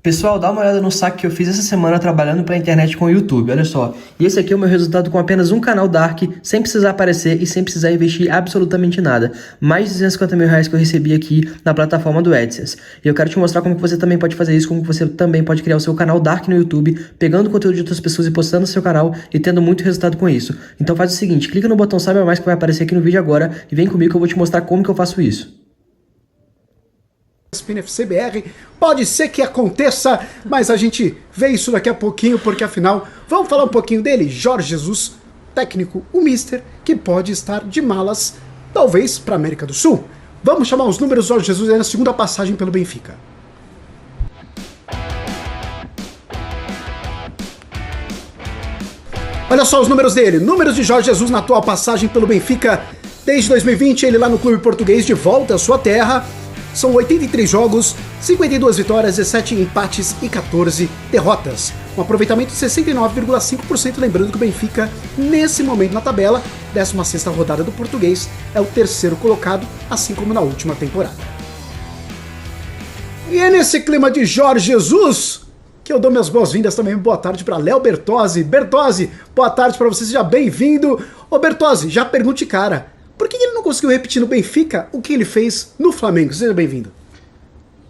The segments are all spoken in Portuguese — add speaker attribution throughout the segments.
Speaker 1: Pessoal, dá uma olhada no saque que eu fiz essa semana trabalhando pra internet com o YouTube, olha só. E esse aqui é o meu resultado com apenas um canal Dark, sem precisar aparecer e sem precisar investir absolutamente nada. Mais de 250 mil reais que eu recebi aqui na plataforma do AdSense. E eu quero te mostrar como que você também pode fazer isso, como que você também pode criar o seu canal Dark no YouTube, pegando conteúdo de outras pessoas e postando no seu canal e tendo muito resultado com isso. Então faz o seguinte, clica no botão Saiba Mais que vai aparecer aqui no vídeo agora e vem comigo que eu vou te mostrar como que eu faço isso.
Speaker 2: ESPN FC BR, pode ser que aconteça, mas a gente vê isso daqui a pouquinho, porque afinal, vamos falar um pouquinho dele, Jorge Jesus, técnico, o Mister, que pode estar de malas, talvez, para a América do Sul. Vamos chamar os números do Jorge Jesus aí na segunda passagem pelo Benfica. Olha só os números dele, números de Jorge Jesus na atual passagem pelo Benfica, desde 2020, ele lá no clube português, de volta à sua terra. São 83 jogos, 52 vitórias, 17 empates e 14 derrotas. Um aproveitamento de 69,5%, lembrando que o Benfica, nesse momento na tabela, 16ª rodada do português, é o terceiro colocado, assim como na última temporada. E é nesse clima de Jorge Jesus que eu dou minhas boas-vindas também. Boa tarde para Léo Bertozzi. Bertozzi, boa tarde para você, seja bem-vindo. Ô Bertozzi, já pergunte, cara, por que ele não conseguiu repetir no Benfica o que ele fez no Flamengo? Seja bem-vindo.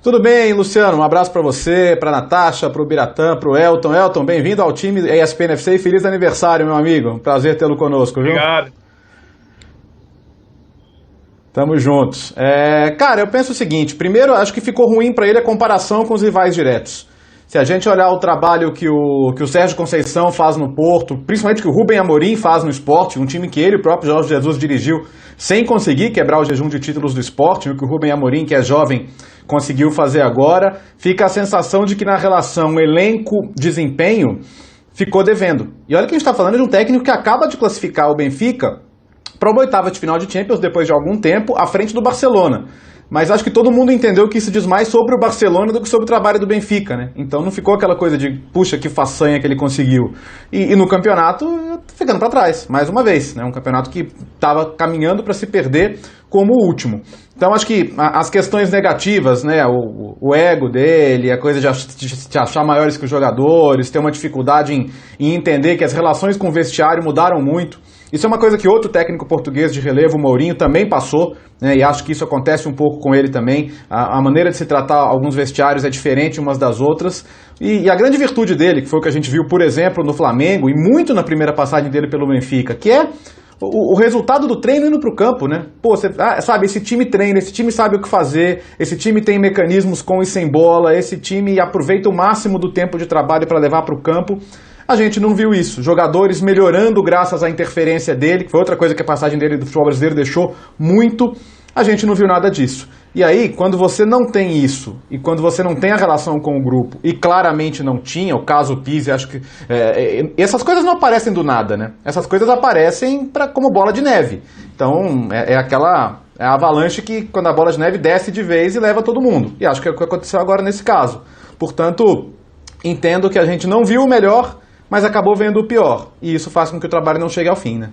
Speaker 3: Tudo bem, Luciano? Um abraço para você, para Natasha, para o Biratã, para o Elton. Elton, bem-vindo ao time ESPN FC e feliz aniversário, meu amigo. Prazer tê-lo conosco, viu?
Speaker 4: Obrigado.
Speaker 3: Tamo juntos. Cara, eu penso o seguinte. Primeiro, acho que ficou ruim para ele a comparação com os rivais diretos. Se a gente olhar o trabalho que o Sérgio Conceição faz no Porto, principalmente que o Rubem Amorim faz no Sport, um time que ele, o próprio Jorge Jesus, dirigiu sem conseguir quebrar o jejum de títulos do Sport, o que o Rubem Amorim, que é jovem, conseguiu fazer agora, fica a sensação de que na relação elenco-desempenho ficou devendo. E olha que a gente está falando de um técnico que acaba de classificar o Benfica para uma oitava de final de Champions depois de algum tempo, à frente do Barcelona. Mas acho que todo mundo entendeu que isso diz mais sobre o Barcelona do que sobre o trabalho do Benfica, né? Então não ficou aquela coisa de, puxa, que façanha que ele conseguiu. E no campeonato, ficando para trás, mais uma vez, né? Um campeonato que estava caminhando para se perder como o último. Então acho que as questões negativas, né? O ego dele, a coisa de se achar maiores que os jogadores, ter uma dificuldade em entender que as relações com o vestiário mudaram muito. Isso é uma coisa que outro técnico português de relevo, o Mourinho, também passou, né, e acho que isso acontece um pouco com ele também. A maneira de se tratar alguns vestiários é diferente umas das outras. E a grande virtude dele, que foi o que a gente viu, por exemplo, no Flamengo, e muito na primeira passagem dele pelo Benfica, que é o resultado do treino indo para o campo, né? Pô, sabe, esse time treina, esse time sabe o que fazer, esse time tem mecanismos com e sem bola, esse time aproveita o máximo do tempo de trabalho para levar para o campo. A gente não viu isso. Jogadores melhorando graças à interferência dele, que foi outra coisa que a passagem dele do futebol brasileiro deixou muito. A gente não viu nada disso. E aí, quando você não tem isso, e quando você não tem a relação com o grupo, e claramente não tinha, o caso Pizzi, acho que... essas coisas não aparecem do nada, né? Essas coisas aparecem como bola de neve. Então, é a avalanche que, quando a bola de neve desce de vez e leva todo mundo. E acho que é o que aconteceu agora nesse caso. Portanto, entendo que a gente não viu o melhor, mas acabou vendo o pior. E isso faz com que o trabalho não chegue ao fim, né?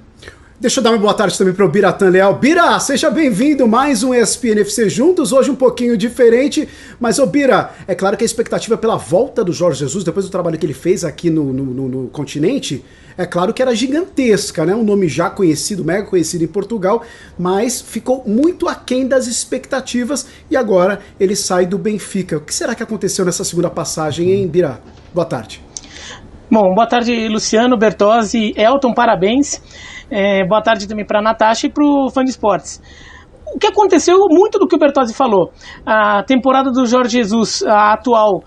Speaker 2: Deixa eu dar uma boa tarde também para o Biratã Leal. Bira, seja bem-vindo, mais um ESPN FC juntos, hoje um pouquinho diferente, mas ô Bira, é claro que a expectativa pela volta do Jorge Jesus, depois do trabalho que ele fez aqui no continente, é claro que era gigantesca, né? Um nome já conhecido, mega conhecido em Portugal, mas ficou muito aquém das expectativas e agora ele sai do Benfica. O que será que aconteceu nessa segunda passagem, hein, Bira? Boa tarde.
Speaker 4: Bom, boa tarde, Luciano, Bertozzi, Elton, parabéns. Boa tarde também para a Natasha e para o Fã de Esportes. O que aconteceu, muito do que o Bertozzi falou. A temporada do Jorge Jesus, a atual,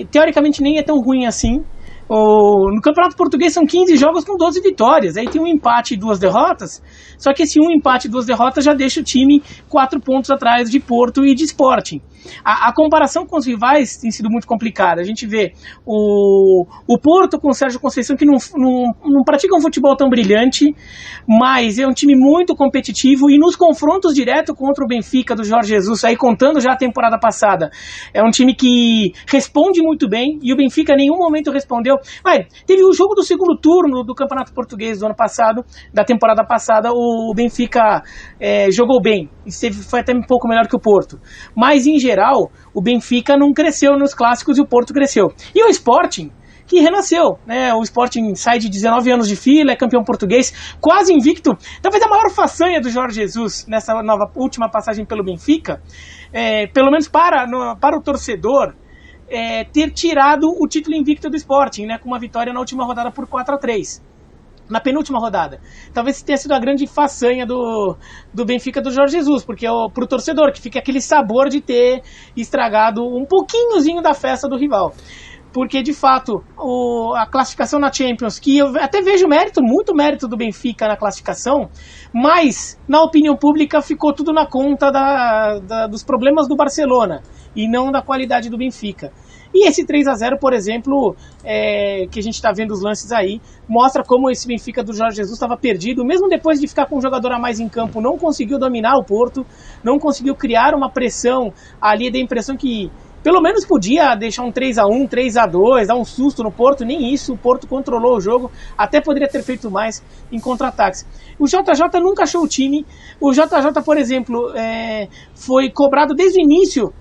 Speaker 4: teoricamente nem é tão ruim assim. No Campeonato Português são 15 jogos com 12 vitórias, aí tem um empate e 2 derrotas, só que esse empate e 2 derrotas já deixa o time 4 pontos atrás de Porto e de Sporting. A comparação com os rivais tem sido muito complicada. A gente vê o Porto com o Sérgio Conceição, que não pratica um futebol tão brilhante, mas é um time muito competitivo, e nos confrontos diretos contra o Benfica do Jorge Jesus, aí contando já a temporada passada, é um time que responde muito bem, e o Benfica em nenhum momento respondeu cresceu. Mas teve o jogo do segundo turno do Campeonato Português do ano passado, da temporada passada, o Benfica jogou bem, foi até um pouco melhor que o Porto. Mas, em geral, o Benfica não cresceu nos clássicos e o Porto cresceu. E o Sporting, que renasceu, né? O Sporting sai de 19 anos de fila, é campeão português, quase invicto. Talvez a maior façanha do Jorge Jesus nessa última passagem pelo Benfica, pelo menos para o torcedor, ter tirado o título invicto do Sporting, né? Com uma vitória na última rodada por 4-3. Na penúltima rodada. Talvez tenha sido a grande façanha do Benfica do Jorge Jesus, porque pro torcedor, que fica aquele sabor de ter estragado um pouquinhozinho da festa do rival. Porque, de fato, a classificação na Champions, que eu até vejo muito mérito do Benfica na classificação, mas, na opinião pública, ficou tudo na conta dos problemas do Barcelona, e não da qualidade do Benfica. E esse 3-0, por exemplo, que a gente está vendo os lances aí, mostra como esse Benfica do Jorge Jesus estava perdido, mesmo depois de ficar com um jogador a mais em campo, não conseguiu dominar o Porto, não conseguiu criar uma pressão ali, dá a impressão que pelo menos podia deixar um 3-1, 3-2, dar um susto no Porto, nem isso, o Porto controlou o jogo, até poderia ter feito mais em contra-ataques. O JJ nunca achou o time, o JJ, por exemplo, foi cobrado desde o início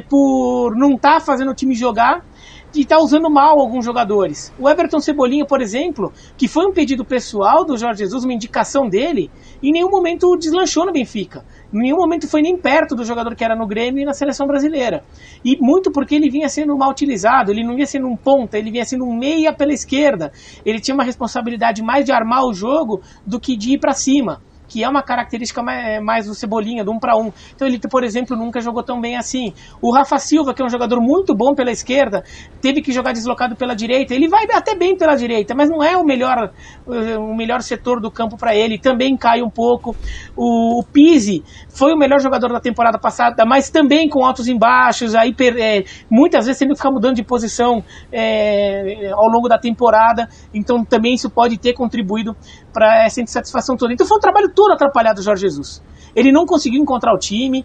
Speaker 4: por não estar fazendo o time jogar, de estar usando mal alguns jogadores. O Everton Cebolinha, por exemplo, que foi um pedido pessoal do Jorge Jesus, uma indicação dele, em nenhum momento deslanchou no Benfica. Em nenhum momento foi nem perto do jogador que era no Grêmio e na seleção brasileira. E muito porque ele vinha sendo mal utilizado, ele não vinha sendo um ponta, ele vinha sendo um meia pela esquerda. Ele tinha uma responsabilidade mais de armar o jogo do que de ir para cima, que é uma característica mais do Cebolinha, do 1 para 1. Então ele, por exemplo, nunca jogou tão bem assim. O Rafa Silva, que é um jogador muito bom pela esquerda, teve que jogar deslocado pela direita. Ele vai até bem pela direita, mas não é o melhor setor do campo para ele. Também cai um pouco. O Pizzi foi o melhor jogador da temporada passada, mas também com altos e baixos, aí muitas vezes tendo que ficar mudando de posição ao longo da temporada. Então também isso pode ter contribuído para essa insatisfação toda. Então foi um trabalho todo atrapalhado do Jorge Jesus. Ele não conseguiu encontrar o time,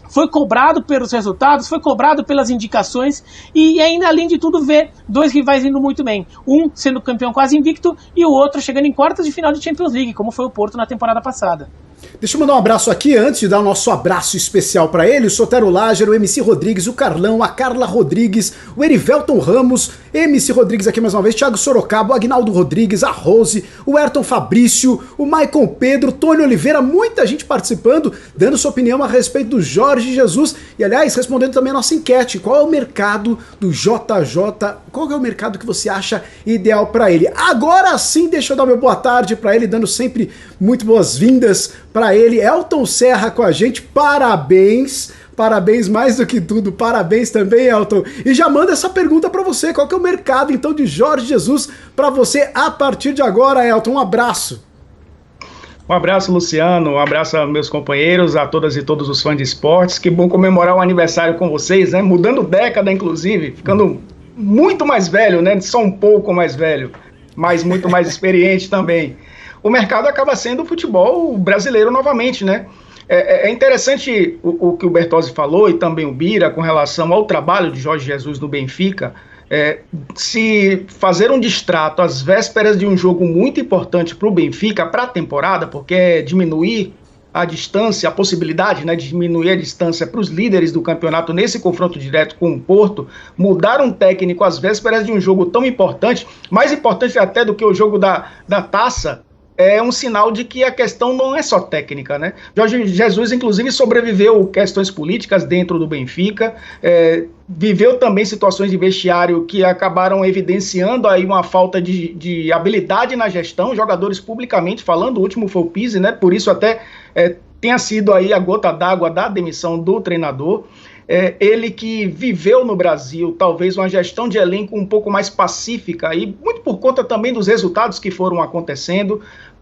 Speaker 4: foi cobrado pelos resultados, foi cobrado pelas indicações e ainda, além de tudo, ver dois rivais indo muito bem. Um sendo campeão quase invicto e o outro chegando em quartas de final de Champions League, como foi o Porto na temporada passada.
Speaker 2: Deixa eu mandar um abraço aqui, antes de dar o nosso abraço especial para ele, o Sotero Lager, o MC Rodrigues, o Carlão, a Carla Rodrigues, o Erivelton Ramos, MC Rodrigues aqui mais uma vez, Thiago Sorocaba, o Agnaldo Rodrigues, a Rose, o Ayrton Fabrício, o Maicon Pedro, Tony Oliveira, muita gente participando, dando sua opinião a respeito do Jorge Jesus e, aliás, respondendo também a nossa enquete, qual é o mercado do JJ, qual é o mercado que você acha ideal para ele? Agora sim, deixa eu dar meu boa tarde para ele, dando sempre muito boas-vindas para ele, Elton Serra com a gente, parabéns mais do que tudo, parabéns também, Elton, e já manda essa pergunta para você, qual que é o mercado então de Jorge Jesus para você a partir de agora, Elton, um abraço.
Speaker 5: Um abraço, Luciano, um abraço aos meus companheiros, a todas e todos os fãs de esportes, que bom comemorar o aniversário com vocês, né, mudando década inclusive, ficando muito mais velho, né, só um pouco mais velho, mas muito mais experiente também. O mercado acaba sendo o futebol brasileiro novamente, né? É interessante o que o Bertozzi falou e também o Bira com relação ao trabalho de Jorge Jesus no Benfica, se fazer um distrato às vésperas de um jogo muito importante para o Benfica, para a temporada, porque é diminuir a distância, a possibilidade, né, de diminuir a distância para os líderes do campeonato nesse confronto direto com o Porto, mudar um técnico às vésperas de um jogo tão importante, mais importante até do que o jogo da taça, é um sinal de que a questão não é só técnica, né? Jorge Jesus, inclusive, sobreviveu questões políticas dentro do Benfica, viveu também situações de vestiário que acabaram evidenciando aí uma falta de habilidade na gestão, jogadores publicamente falando, o último foi o Pizzi, né? Por isso até tenha sido aí a gota d'água da demissão do treinador. Ele que viveu no Brasil talvez uma gestão de elenco um pouco mais pacífica e muito por conta também dos resultados que foram acontecendo.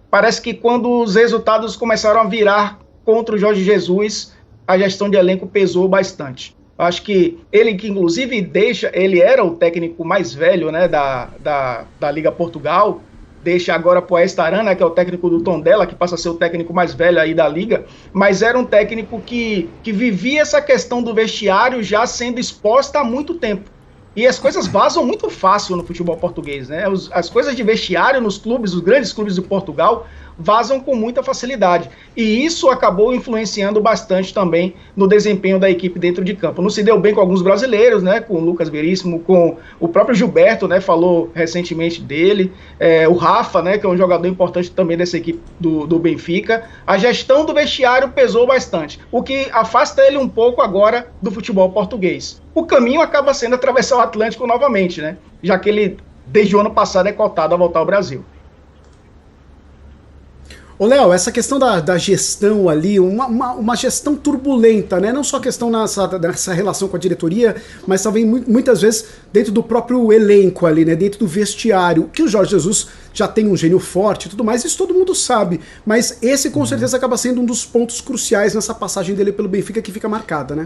Speaker 5: Parece que quando os resultados começaram a virar contra o Jorge Jesus, a gestão de elenco pesou bastante. Acho que ele que inclusive ele era o técnico mais velho, né, da Liga Portugal, deixa agora para o Estarana, que é o técnico do Tondela, que passa a ser o técnico mais velho aí da Liga, mas era um técnico que vivia essa questão do vestiário já sendo exposta há muito tempo. E as coisas vazam muito fácil no futebol português, né? As coisas de vestiário nos clubes, os grandes clubes de Portugal, vazam com muita facilidade. E isso acabou influenciando bastante também no desempenho da equipe dentro de campo. Não se deu bem com alguns brasileiros, né? Com o Lucas Veríssimo, com o próprio Gilberto, né? Falou recentemente dele. O Rafa, né? Que é um jogador importante também dessa equipe do Benfica. A gestão do vestiário pesou bastante, o que afasta ele um pouco agora do futebol português. O caminho acaba sendo atravessar o Atlântico novamente, né? Já que ele, desde o ano passado, é cotado a voltar ao Brasil.
Speaker 2: Ô, Léo, essa questão da gestão ali, uma gestão turbulenta, né? Não só questão nessa relação com a diretoria, mas também muitas vezes dentro do próprio elenco ali, né? Dentro do vestiário, que o Jorge Jesus já tem um gênio forte e tudo mais, isso todo mundo sabe. Mas esse com certeza acaba sendo um dos pontos cruciais nessa passagem dele pelo Benfica que fica marcada, né?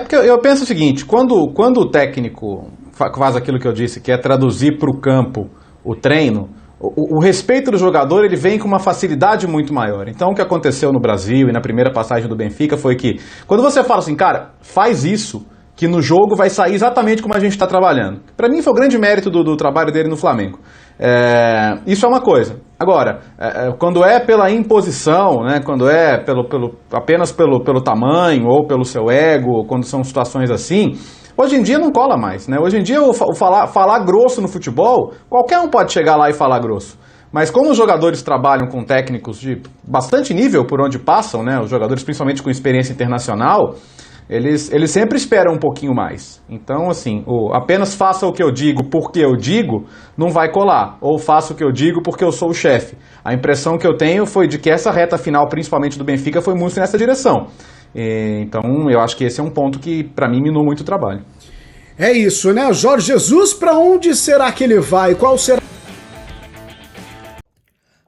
Speaker 3: Porque eu penso o seguinte, quando o técnico faz aquilo que eu disse, que é traduzir para o campo o treino, o respeito do jogador ele vem com uma facilidade muito maior. Então o que aconteceu no Brasil e na primeira passagem do Benfica foi que, quando você fala assim, cara, faz isso, que no jogo vai sair exatamente como a gente está trabalhando. Para mim foi o grande mérito do trabalho dele no Flamengo. Isso é uma coisa. Agora, quando é pela imposição, né, quando é apenas pelo tamanho ou pelo seu ego, quando são situações assim, hoje em dia não cola mais, né? Hoje em dia falar grosso no futebol, qualquer um pode chegar lá e falar grosso. Mas como os jogadores trabalham com técnicos de bastante nível por onde passam, né? Os jogadores principalmente com experiência internacional, eles sempre esperam um pouquinho mais. Então, assim, apenas faça o que eu digo porque eu digo, não vai colar. Ou faça o que eu digo porque eu sou o chefe. A impressão que eu tenho foi de que essa reta final, principalmente do Benfica, foi muito nessa direção. Então, eu acho que esse é um ponto que, para mim, minou muito o trabalho.
Speaker 2: É isso, né? Jorge Jesus, pra onde será que ele vai? Qual será?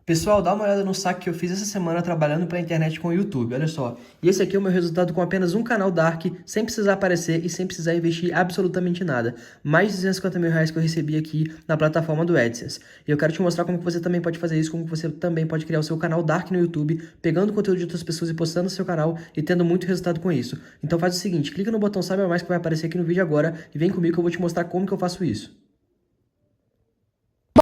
Speaker 1: Pessoal, dá uma olhada no saque que eu fiz essa semana trabalhando pra internet com o YouTube, olha só. E esse aqui é o meu resultado com apenas um canal Dark, sem precisar aparecer e sem precisar investir absolutamente nada. Mais de 250 mil reais que eu recebi aqui na plataforma do AdSense. E eu quero te mostrar como que você também pode fazer isso, como que você também pode criar o seu canal Dark no YouTube, pegando conteúdo de outras pessoas e postando no seu canal e tendo muito resultado com isso. Então faz o seguinte, clica no botão Saiba Mais que vai aparecer aqui no vídeo agora e vem comigo que eu vou te mostrar como que eu faço isso.